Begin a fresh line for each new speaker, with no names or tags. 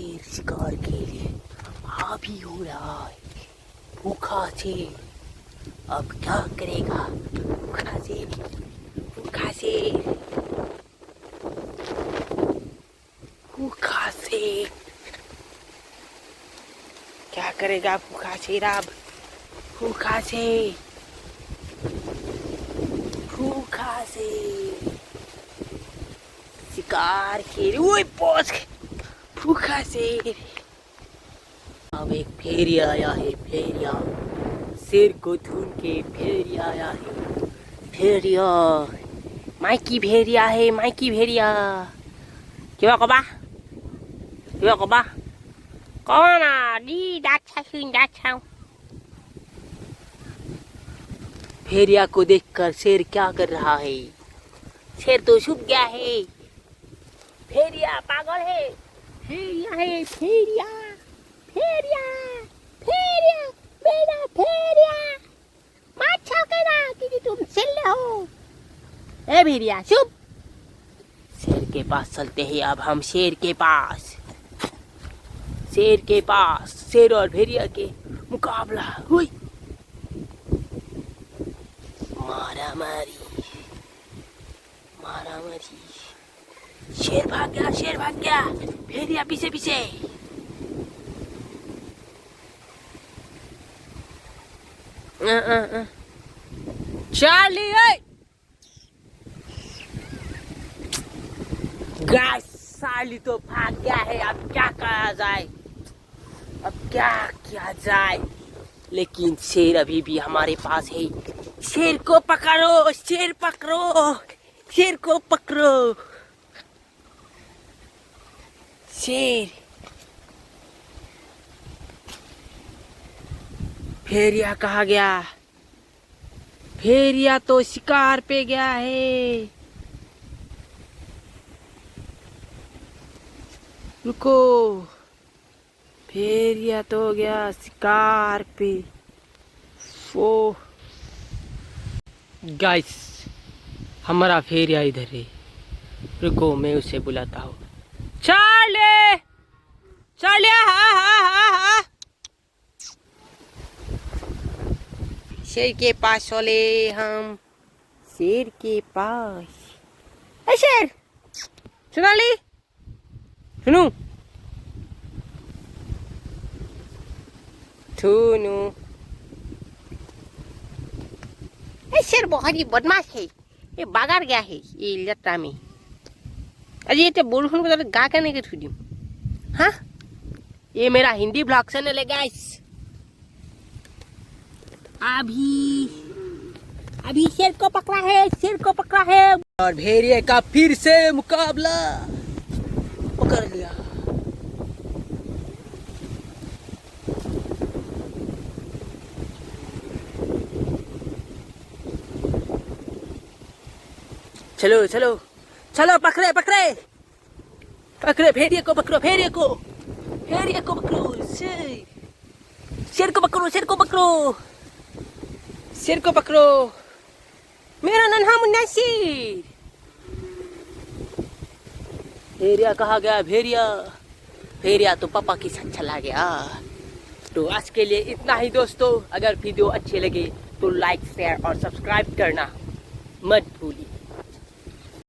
शेर शिकार के लिए आ भी हो रहा है। भूखा शेर अब क्या करेगा? भूखा शेर, भूखा शेर, भूखा शेर क्या करेगा? भूखा शेर अब, भूखा शेर, भूखा शेर शिकार के लिए पहुंच गए। भूखा शेर। अब एक भेड़िया आया है, भेड़िया शेर को ढूंढ के भेड़िया आया है। भेड़िया माइकी भेड़िया है, माइकी भेड़िया क्या कबा, क्या कबा कौन दी दाछा। भेड़िया को देखकर शेर क्या कर रहा है? शेर तो छुप गया है। भेड़िया पागल है, भेड़िया है, भेड़िया, भेड़िया, भेड़िया, बेटा भेड़िया, मत छकना क्योंकि तुम चिल्ले हो। ए भेड़िया चुप। शेर के पास चलते हैं अब हम, शेर के पास, शेर के पास। शेर और भेड़िया के मुकाबला हुई। मारा मारी, मारा मारी। शेर भाग गया, शेर भाग गया, भेड़िया पीछे पीछे। चार्ली गाइस, चार्ली तो भाग गया है। अब क्या करा जाए, अब क्या किया जाए? लेकिन शेर अभी भी हमारे पास है। शेर को पकड़ो, शेर पकड़ो, शेर को पकड़ो। शेर, भेड़िया कहाँ गया? भेड़िया तो शिकार पे गया है। रुको, भेड़िया तो गया शिकार पे। ओ गाइस, हमारा भेड़िया इधर है। रुको मैं उसे बुलाता हूँ। चार्ली, चार्ली, हाँ। शेर के पास चले हम, शेर के पास। ए शेर, सुनाली, सुनू, सुनू। ए शेर बहुत ही बदमाश है। ये बागार गया है ये लट्टा में। अरे ये तो बोलूं को गा के नहीं कर दियो। हाँ, ये मेरा हिंदी ब्लॉग चैनल है गाइस। अभी शेर को पकड़ा है, शेर को पकड़ा है। और भेड़िए का फिर से मुकाबला पकड़ लिया। चलो चलो चलो, पकड़े पकड़े पकड़े, भेड़िए को पकड़ो, भेड़िए को, भेड़िए को पकड़ो। शेर को पकड़ो, शेर को पकड़ो, शेर को पकड़ो। मेरा नन्हा मुन्ना शेर। भेड़िया कहाँ गया? भेड़िया, भेड़िया तो पापा के साथ चला गया। तो आज के लिए इतना ही दोस्तों। अगर वीडियो अच्छे लगे तो लाइक, शेयर और सब्सक्राइब करना मत भूलिए।